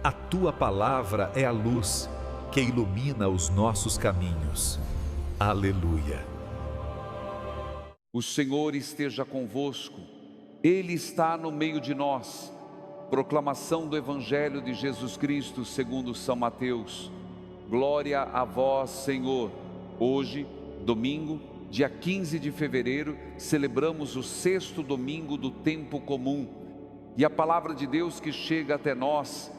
A tua palavra é a luz que ilumina os nossos caminhos. Aleluia. O Senhor esteja convosco, Ele está no meio de nós. Proclamação do Evangelho de Jesus Cristo segundo São Mateus. Glória a vós, Senhor. Hoje, domingo, dia 15 de fevereiro, celebramos o sexto domingo do tempo comum. E a palavra de Deus que chega até nós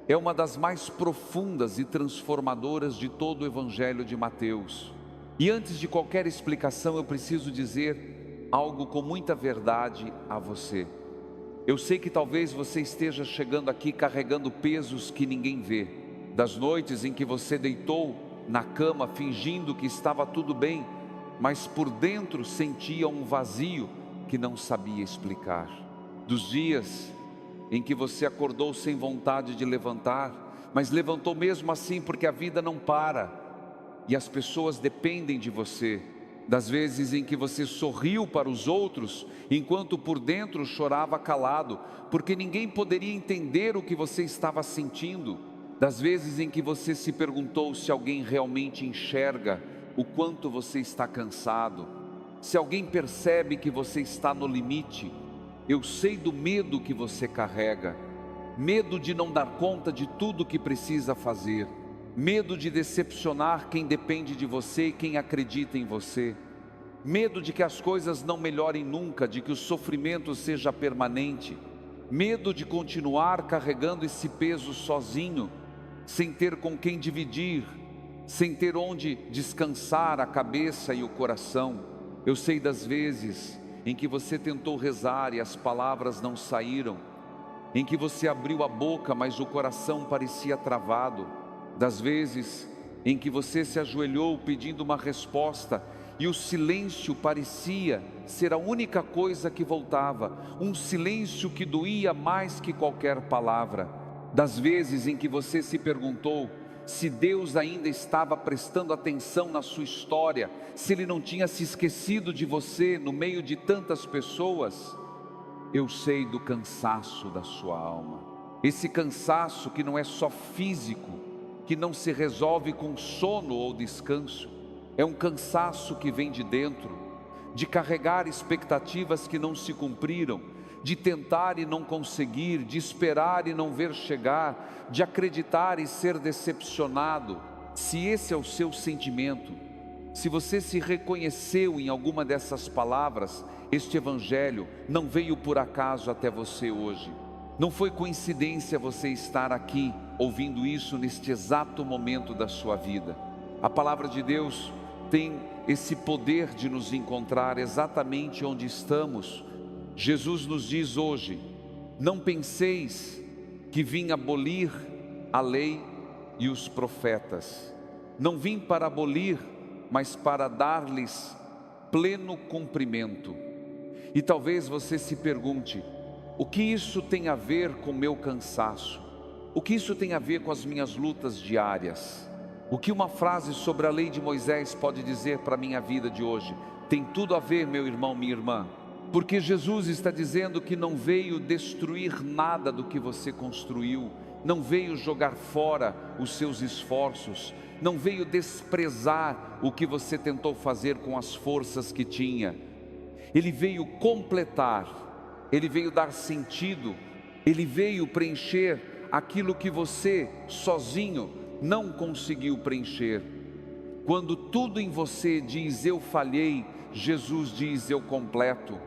é uma das mais profundas e transformadoras de todo o Evangelho de Mateus. E antes de qualquer explicação, eu preciso dizer algo com muita verdade a você. Eu sei que talvez você esteja chegando aqui carregando pesos que ninguém vê. Das noites em que você deitou na cama fingindo que estava tudo bem, mas por dentro sentia um vazio que não sabia explicar. Dos dias em que você acordou sem vontade de levantar, mas levantou mesmo assim porque a vida não para e as pessoas dependem de você. Das vezes em que você sorriu para os outros, enquanto por dentro chorava calado, porque ninguém poderia entender o que você estava sentindo. Das vezes em que você se perguntou se alguém realmente enxerga o quanto você está cansado, se alguém percebe que você está no limite. Eu sei do medo que você carrega, medo de não dar conta de tudo que precisa fazer, medo de decepcionar quem depende de você e quem acredita em você, medo de que as coisas não melhorem nunca, de que o sofrimento seja permanente, medo de continuar carregando esse peso sozinho, sem ter com quem dividir, sem ter onde descansar a cabeça e o coração. Eu sei das vezes em que você tentou rezar e as palavras não saíram, em que você abriu a boca, mas o coração parecia travado, das vezes em que você se ajoelhou pedindo uma resposta e o silêncio parecia ser a única coisa que voltava, um silêncio que doía mais que qualquer palavra, das vezes em que você se perguntou se Deus ainda estava prestando atenção na sua história, se Ele não tinha se esquecido de você no meio de tantas pessoas. Eu sei do cansaço da sua alma, esse cansaço que não é só físico, que não se resolve com sono ou descanso, é um cansaço que vem de dentro, de carregar expectativas que não se cumpriram, de tentar e não conseguir, de esperar e não ver chegar, de acreditar e ser decepcionado. Se esse é o seu sentimento, se você se reconheceu em alguma dessas palavras, este Evangelho não veio por acaso até você hoje. Não foi coincidência você estar aqui, ouvindo isso neste exato momento da sua vida. A palavra de Deus tem esse poder de nos encontrar exatamente onde estamos. Jesus nos diz hoje: não penseis que vim abolir a lei e os profetas. Não vim para abolir, mas para dar-lhes pleno cumprimento. E talvez você se pergunte: o que isso tem a ver com o meu cansaço? O que isso tem a ver com as minhas lutas diárias? O que uma frase sobre a lei de Moisés pode dizer para a minha vida de hoje? Tem tudo a ver, meu irmão, minha irmã. Porque Jesus está dizendo que não veio destruir nada do que você construiu, não veio jogar fora os seus esforços, não veio desprezar o que você tentou fazer com as forças que tinha. Ele veio completar, Ele veio dar sentido, Ele veio preencher aquilo que você sozinho não conseguiu preencher. Quando tudo em você diz eu falhei, Jesus diz eu completo.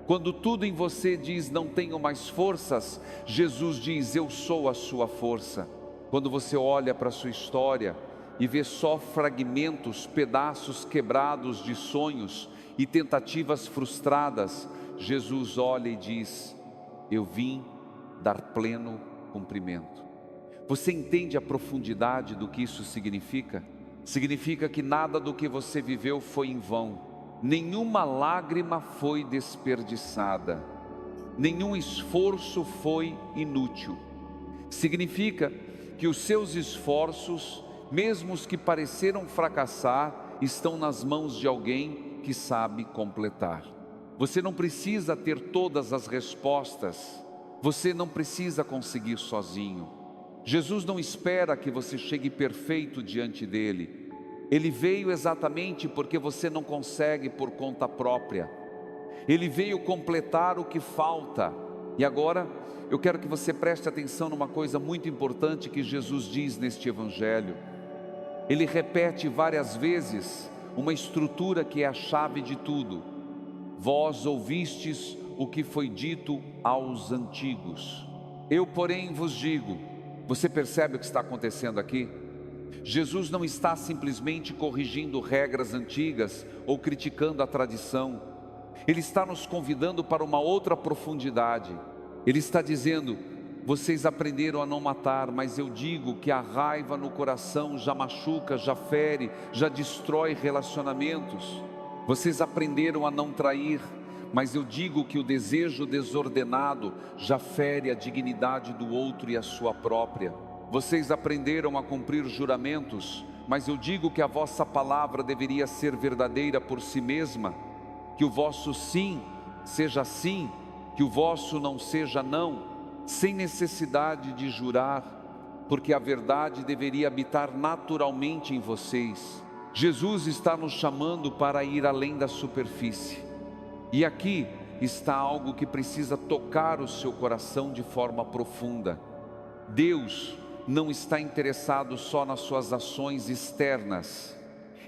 Quando tudo em você diz não tenho mais forças, Jesus diz eu sou a sua força. Quando você olha para a sua história e vê só fragmentos, pedaços quebrados de sonhos e tentativas frustradas, Jesus olha e diz: eu vim dar pleno cumprimento. Você entende a profundidade do que isso significa? Significa que nada do que você viveu foi em vão. Nenhuma lágrima foi desperdiçada, nenhum esforço foi inútil. Significa que os seus esforços, mesmo os que pareceram fracassar, estão nas mãos de alguém que sabe completar. Você não precisa ter todas as respostas, você não precisa conseguir sozinho. Jesus não espera que você chegue perfeito diante dele. Ele veio exatamente porque você não consegue por conta própria. Ele veio completar o que falta. E agora, eu quero que você preste atenção numa coisa muito importante que Jesus diz neste evangelho. Ele repete várias vezes uma estrutura que é a chave de tudo. Vós ouvistes o que foi dito aos antigos. Eu, porém, vos digo. Você percebe o que está acontecendo aqui? Jesus não está simplesmente corrigindo regras antigas ou criticando a tradição. Ele está nos convidando para uma outra profundidade. Ele está dizendo: vocês aprenderam a não matar, mas eu digo que a raiva no coração já machuca, já fere, já destrói relacionamentos. Vocês aprenderam a não trair, mas eu digo que o desejo desordenado já fere a dignidade do outro e a sua própria. Vocês aprenderam a cumprir juramentos, mas eu digo que a vossa palavra deveria ser verdadeira por si mesma, que o vosso sim seja sim, que o vosso não seja não, sem necessidade de jurar, porque a verdade deveria habitar naturalmente em vocês. Jesus está nos chamando para ir além da superfície. E aqui está algo que precisa tocar o seu coração de forma profunda. Deus não está interessado só nas suas ações externas.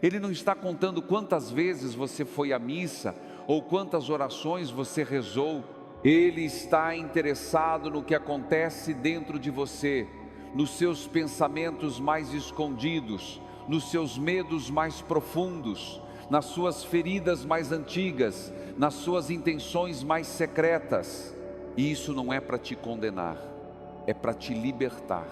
Ele não está contando quantas vezes você foi à missa ou quantas orações você rezou. Ele está interessado no que acontece dentro de você, nos seus pensamentos mais escondidos, nos seus medos mais profundos, nas suas feridas mais antigas, nas suas intenções mais secretas. E isso não é para te condenar, é para te libertar.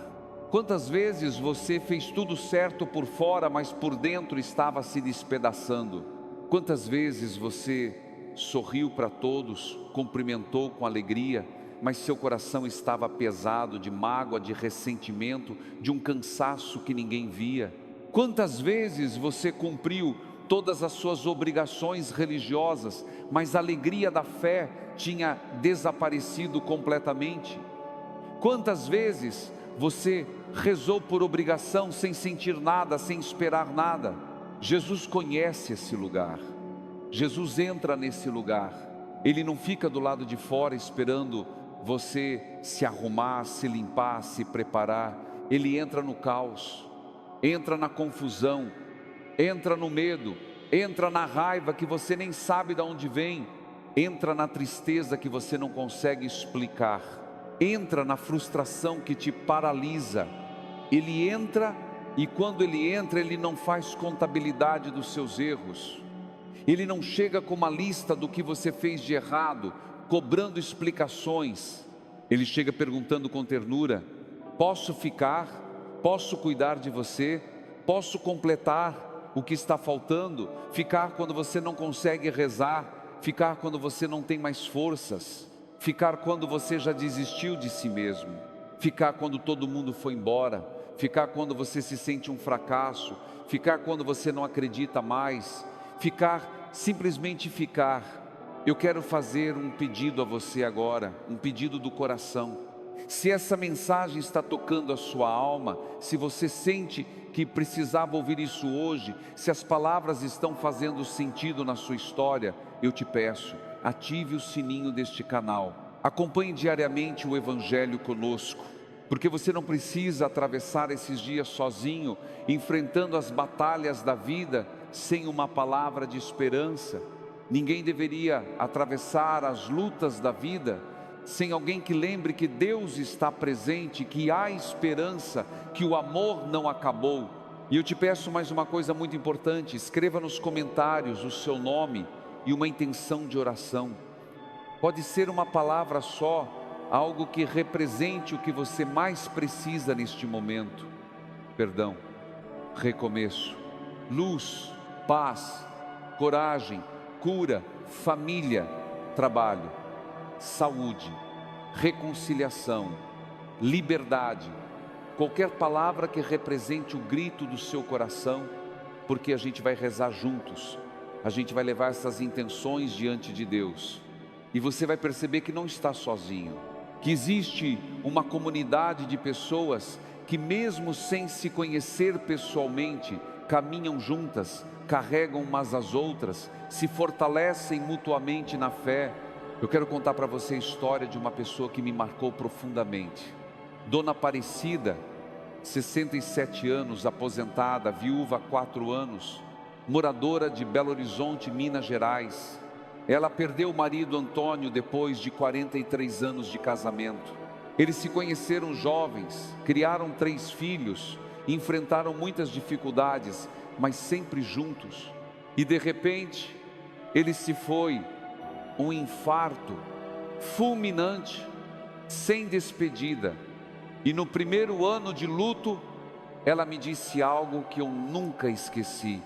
Quantas vezes você fez tudo certo por fora, mas por dentro estava se despedaçando? Quantas vezes você sorriu para todos, cumprimentou com alegria, mas seu coração estava pesado de mágoa, de ressentimento, de um cansaço que ninguém via? Quantas vezes você cumpriu todas as suas obrigações religiosas, mas a alegria da fé tinha desaparecido completamente? Quantas vezes você rezou por obrigação, sem sentir nada, sem esperar nada? Jesus conhece esse lugar. Jesus entra nesse lugar. Ele não fica do lado de fora esperando você se arrumar, se limpar, se preparar. Ele entra no caos, entra na confusão, entra no medo, entra na raiva que você nem sabe de onde vem, entra na tristeza que você não consegue explicar, entra na frustração que te paralisa. Ele entra, e quando ele entra, ele não faz contabilidade dos seus erros. Ele não chega com uma lista do que você fez de errado, cobrando explicações. Ele chega perguntando com ternura: posso ficar? Posso cuidar de você? Posso completar o que está faltando? Ficar quando você não consegue rezar? Ficar quando você não tem mais forças? Ficar quando você já desistiu de si mesmo? Ficar quando todo mundo foi embora? Ficar quando você se sente um fracasso? Ficar quando você não acredita mais? Ficar, simplesmente ficar. Eu quero fazer um pedido a você agora, um pedido do coração. Se essa mensagem está tocando a sua alma, se você sente que precisava ouvir isso hoje, se as palavras estão fazendo sentido na sua história, eu te peço, ative o sininho deste canal, acompanhe diariamente o Evangelho conosco, porque você não precisa atravessar esses dias sozinho, enfrentando as batalhas da vida, sem uma palavra de esperança. Ninguém deveria atravessar as lutas da vida sem alguém que lembre que Deus está presente, que há esperança, que o amor não acabou. E eu te peço mais uma coisa muito importante: escreva nos comentários o seu nome e uma intenção de oração. Pode ser uma palavra só, algo que represente o que você mais precisa neste momento. Perdão, recomeço, luz, paz, coragem, cura, família, trabalho, saúde, reconciliação, liberdade. Qualquer palavra que represente o grito do seu coração, porque a gente vai rezar juntos, a gente vai levar essas intenções diante de Deus, e você vai perceber que não está sozinho. que existe uma comunidade de pessoas que, mesmo sem se conhecer pessoalmente, caminham juntas, carregam umas às outras, se fortalecem mutuamente na fé. Eu quero contar para você a história de uma pessoa que me marcou profundamente. Dona Aparecida, 67 anos, aposentada, viúva há 4 anos, moradora de Belo Horizonte, Minas Gerais. Ela perdeu o marido Antônio depois de 43 anos de casamento. Eles se conheceram jovens, criaram 3 filhos, enfrentaram muitas dificuldades, mas sempre juntos. E de repente, ele se foi, um infarto fulminante, sem despedida. E no primeiro ano de luto, ela me disse algo que eu nunca esqueci.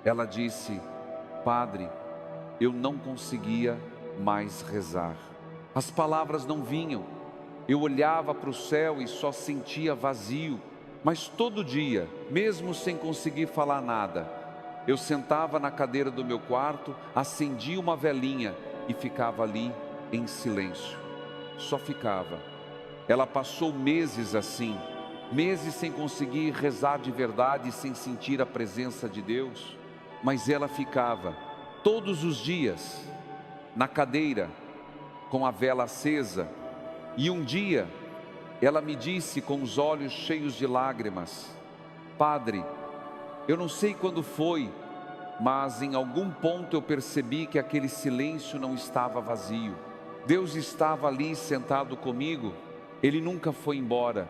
Ela disse: padre, eu não conseguia mais rezar. As palavras não vinham. Eu olhava para o céu e só sentia vazio. Mas todo dia, mesmo sem conseguir falar nada, eu sentava na cadeira do meu quarto, acendia uma velinha e ficava ali em silêncio. Só ficava. Ela passou meses assim, meses sem conseguir rezar de verdade, sem sentir a presença de Deus. Mas ela ficava todos os dias na cadeira, com a vela acesa. E um dia ela me disse com os olhos cheios de lágrimas: padre, eu não sei quando foi, mas em algum ponto eu percebi que aquele silêncio não estava vazio. Deus estava ali sentado comigo, Ele nunca foi embora.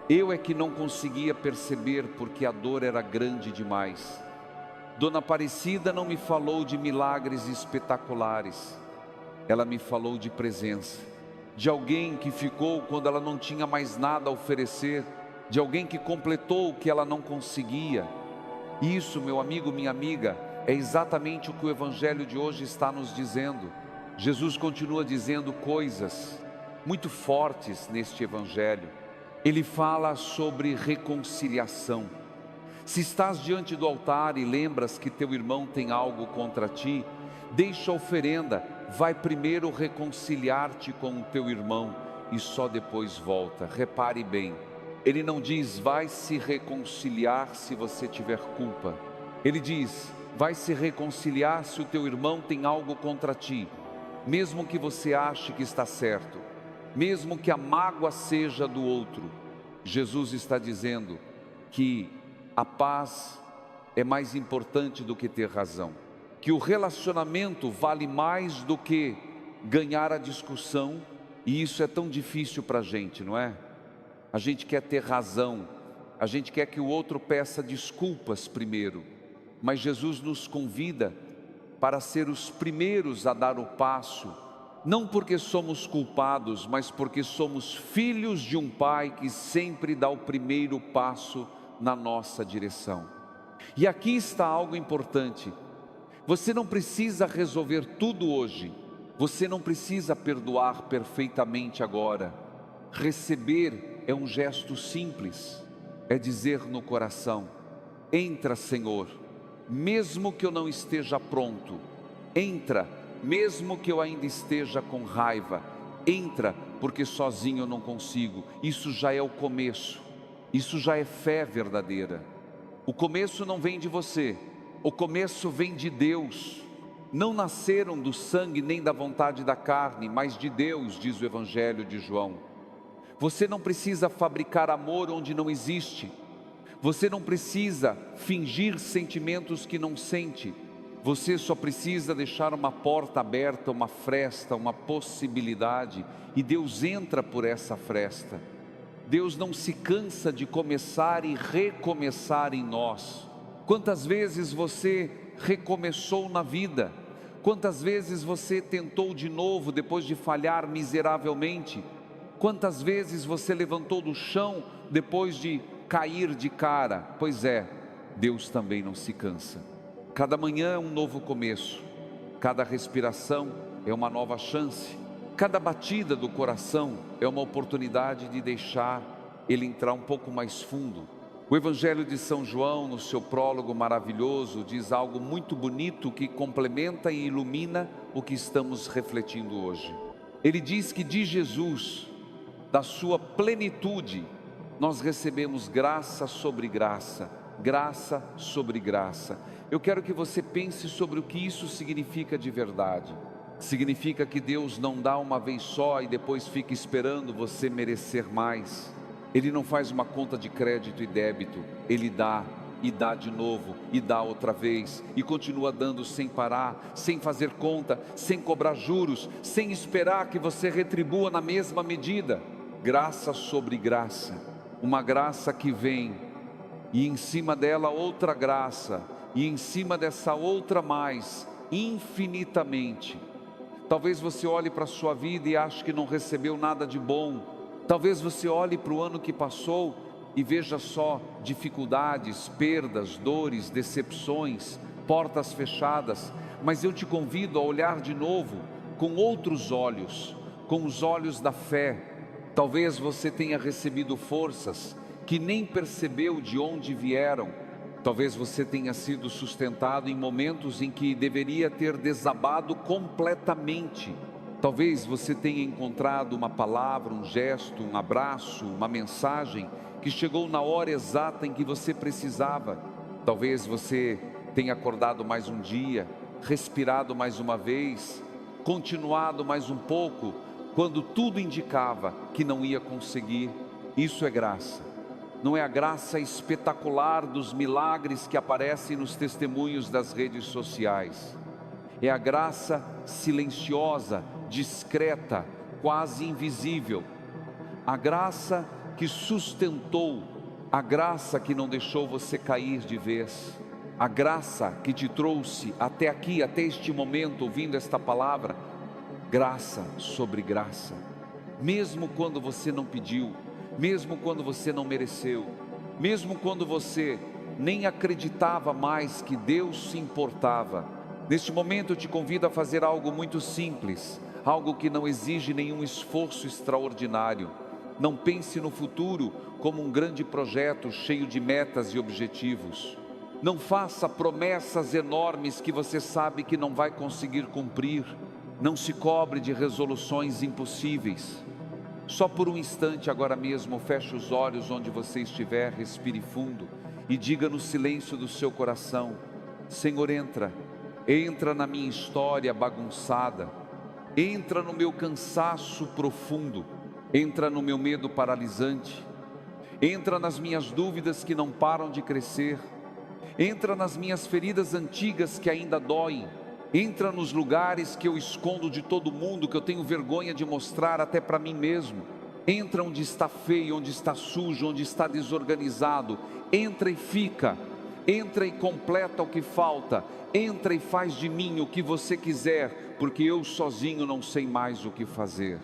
Eu é que não conseguia perceber porque a dor era grande demais. Dona Aparecida não me falou de milagres espetaculares, ela me falou de presença, de alguém que ficou quando ela não tinha mais nada a oferecer, de alguém que completou o que ela não conseguia. Isso, meu amigo, minha amiga, é exatamente o que o Evangelho de hoje está nos dizendo. Jesus continua dizendo coisas muito fortes neste Evangelho. Ele fala sobre reconciliação. Se estás diante do altar e lembras que teu irmão tem algo contra ti, deixa a oferenda, vai primeiro reconciliar-te com o teu irmão e só depois volta. Repare bem, ele não diz vai se reconciliar se você tiver culpa. Ele diz vai se reconciliar se o teu irmão tem algo contra ti, mesmo que você ache que está certo, mesmo que a mágoa seja do outro. Jesus está dizendo que a paz é mais importante do que ter razão, que o relacionamento vale mais do que ganhar a discussão. E isso é tão difícil para a gente, não é? A gente quer ter razão, a gente quer que o outro peça desculpas primeiro, mas Jesus nos convida para ser os primeiros a dar o passo, não porque somos culpados, mas porque somos filhos de um Pai que sempre dá o primeiro passo na nossa direção. E aqui está algo importante: você não precisa resolver tudo hoje, você não precisa perdoar perfeitamente agora. Receber é um gesto simples, é dizer no coração: entra, Senhor, mesmo que eu não esteja pronto, entra, mesmo que eu ainda esteja com raiva, entra, porque sozinho eu não consigo. Isso já é o começo, isso já é fé verdadeira. O começo não vem de você, o começo vem de Deus. Não nasceram do sangue nem da vontade da carne, mas de Deus, diz o Evangelho de João. Você não precisa fabricar amor onde não existe. Você não precisa fingir sentimentos que não sente. Você só precisa deixar uma porta aberta, uma fresta, uma possibilidade, e Deus entra por essa fresta. Deus não se cansa de começar e recomeçar em nós. Quantas vezes você recomeçou na vida? Quantas vezes você tentou de novo depois de falhar miseravelmente? Quantas vezes você levantou do chão depois de cair de cara? Pois é, Deus também não se cansa. Cada manhã é um novo começo, cada respiração é uma nova chance, cada batida do coração é uma oportunidade de deixar ele entrar um pouco mais fundo. O Evangelho de São João, no seu prólogo maravilhoso, diz algo muito bonito que complementa e ilumina o que estamos refletindo hoje. Ele diz que de Jesus da sua plenitude, nós recebemos graça sobre graça, graça sobre graça. Eu quero que você pense sobre o que isso significa de verdade. Significa que Deus não dá uma vez só e depois fica esperando você merecer mais. Ele não faz uma conta de crédito e débito. Ele dá e dá de novo e dá outra vez e continua dando sem parar, sem fazer conta, sem cobrar juros, sem esperar que você retribua na mesma medida. Graça sobre graça, uma graça que vem e em cima dela outra graça e em cima dessa outra mais, infinitamente. Talvez você olhe para a sua vida e ache que não recebeu nada de bom. Talvez você olhe para o ano que passou e veja só dificuldades, perdas, dores, decepções, portas fechadas. Mas eu te convido a olhar de novo com outros olhos, com os olhos da fé. Talvez você tenha recebido forças que nem percebeu de onde vieram. Talvez você tenha sido sustentado em momentos em que deveria ter desabado completamente. Talvez você tenha encontrado uma palavra, um gesto, um abraço, uma mensagem que chegou na hora exata em que você precisava. Talvez você tenha acordado mais um dia, respirado mais uma vez, continuado mais um pouco, quando tudo indicava que não ia conseguir. Isso é graça. Não é a graça espetacular dos milagres que aparecem nos testemunhos das redes sociais. É a graça silenciosa, discreta, quase invisível. A graça que sustentou, a graça que não deixou você cair de vez. A graça que te trouxe até aqui, até este momento, ouvindo esta palavra. Graça sobre graça. Mesmo quando você não pediu, mesmo quando você não mereceu, mesmo quando você nem acreditava mais que Deus se importava. Neste momento eu te convido a fazer algo muito simples, algo que não exige nenhum esforço extraordinário. Não pense no futuro como um grande projeto cheio de metas e objetivos. Não faça promessas enormes que você sabe que não vai conseguir cumprir. Não se cobre de resoluções impossíveis. Só por um instante agora mesmo, feche os olhos onde você estiver, respire fundo e diga no silêncio do seu coração: Senhor, entra na minha história bagunçada, entra no meu cansaço profundo, entra no meu medo paralisante, entra nas minhas dúvidas que não param de crescer, entra nas minhas feridas antigas que ainda doem, entra nos lugares que eu escondo de todo mundo, que eu tenho vergonha de mostrar até para mim mesmo. Entra onde está feio, onde está sujo, onde está desorganizado. Entra e fica, entra e completa o que falta, entra e faz de mim o que você quiser, porque eu sozinho não sei mais o que fazer.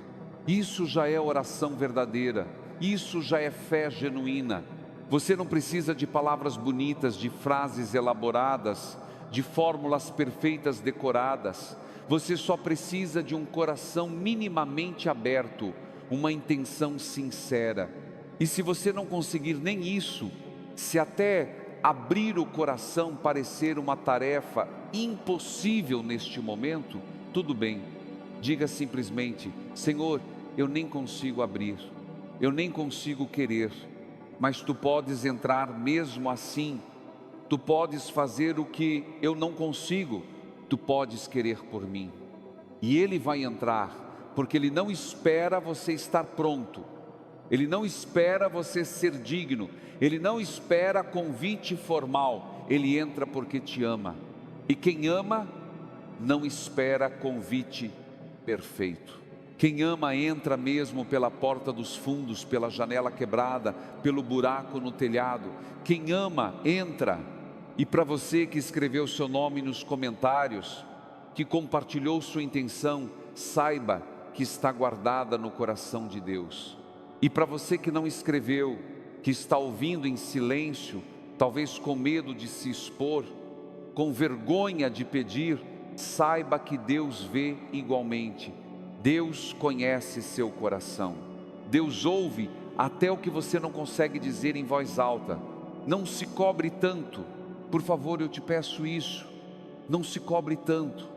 Isso já é oração verdadeira, isso já é fé genuína. Você não precisa de palavras bonitas, de frases elaboradas, de fórmulas perfeitas decoradas. Você só precisa de um coração minimamente aberto, uma intenção sincera. E se você não conseguir nem isso, se até abrir o coração parecer uma tarefa impossível neste momento, tudo bem. Diga simplesmente: Senhor, eu nem consigo abrir, eu nem consigo querer, mas Tu podes entrar mesmo assim. Tu podes fazer o que eu não consigo, Tu podes querer por mim. E Ele vai entrar, porque Ele não espera você estar pronto, Ele não espera você ser digno, Ele não espera convite formal, Ele entra porque te ama. E quem ama, não espera convite perfeito. Quem ama entra mesmo pela porta dos fundos, pela janela quebrada, pelo buraco no telhado. Quem ama, entra. E para você que escreveu seu nome nos comentários, que compartilhou sua intenção, saiba que está guardada no coração de Deus. E para você que não escreveu, que está ouvindo em silêncio, talvez com medo de se expor, com vergonha de pedir, saiba que Deus vê igualmente. Deus conhece seu coração. Deus ouve até o que você não consegue dizer em voz alta. Não se cobre tanto. Por favor, eu te peço isso. Não se cobre tanto.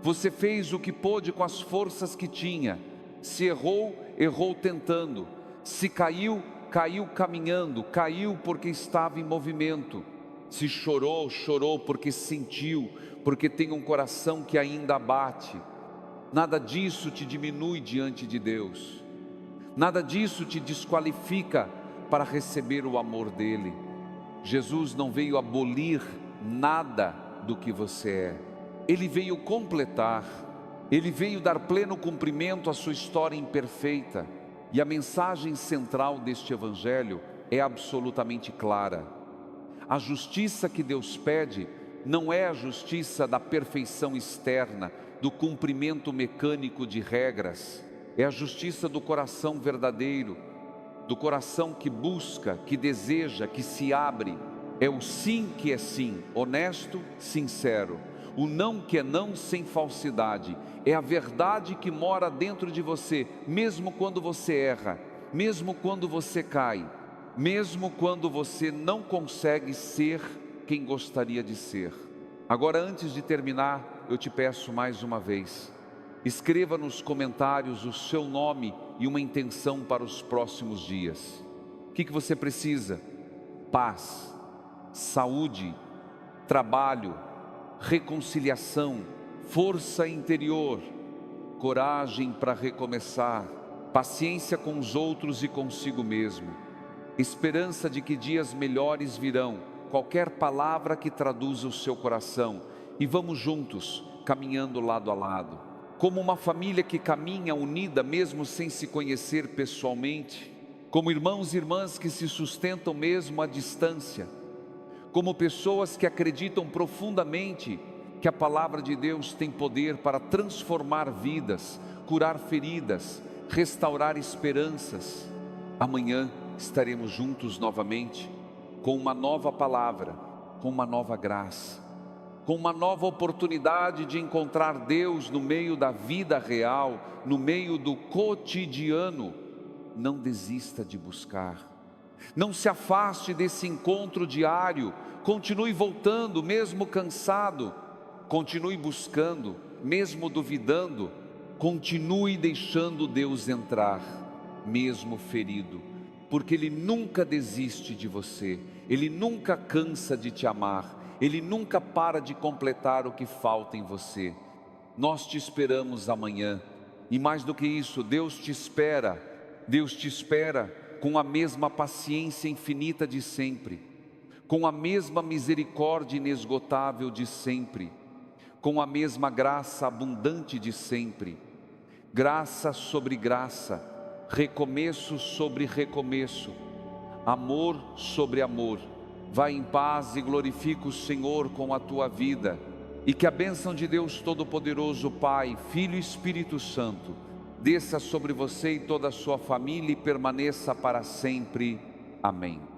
Você fez o que pôde com as forças que tinha. Se errou, errou tentando. Se caiu, caiu caminhando, caiu porque estava em movimento. Se chorou, chorou porque sentiu, porque tem um coração que ainda bate. Nada disso te diminui diante de Deus. Nada disso te desqualifica para receber o amor dele. Jesus não veio abolir nada do que você é. Ele veio completar. Ele veio dar pleno cumprimento à sua história imperfeita. E a mensagem central deste evangelho é absolutamente clara. A justiça que Deus pede não é a justiça da perfeição externa, do cumprimento mecânico de regras. É a justiça do coração verdadeiro, do coração que busca, que deseja, que se abre. É o sim que é sim, honesto, sincero. O não que é não, sem falsidade. É a verdade que mora dentro de você, mesmo quando você erra, mesmo quando você cai, mesmo quando você não consegue ser quem gostaria de ser. Agora, antes de terminar, eu te peço mais uma vez, escreva nos comentários o seu nome e uma intenção para os próximos dias. O que você precisa? Paz, saúde, trabalho, reconciliação, força interior, coragem para recomeçar, paciência com os outros e consigo mesmo, esperança de que dias melhores virão, qualquer palavra que traduza o seu coração, e vamos juntos, caminhando lado a lado, como uma família que caminha unida mesmo sem se conhecer pessoalmente, como irmãos e irmãs que se sustentam mesmo à distância, como pessoas que acreditam profundamente que a palavra de Deus tem poder para transformar vidas, curar feridas, restaurar esperanças. Amanhã estaremos juntos novamente, com uma nova palavra, com uma nova graça, com uma nova oportunidade de encontrar Deus no meio da vida real, no meio do cotidiano. Não desista de buscar. Não se afaste desse encontro diário. Continue voltando, mesmo cansado. Continue buscando, mesmo duvidando. Continue deixando Deus entrar, mesmo ferido. Porque Ele nunca desiste de você. Ele nunca cansa de te amar. Ele nunca para de completar o que falta em você. Nós te esperamos amanhã. E mais do que isso, Deus te espera. Deus te espera com a mesma paciência infinita de sempre, com a mesma misericórdia inesgotável de sempre, com a mesma graça abundante de sempre. Graça sobre graça, recomeço sobre recomeço, amor sobre amor. Vai em paz e glorifica o Senhor com a tua vida. E que a bênção de Deus Todo-Poderoso, Pai, Filho e Espírito Santo, desça sobre você e toda a sua família e permaneça para sempre. Amém.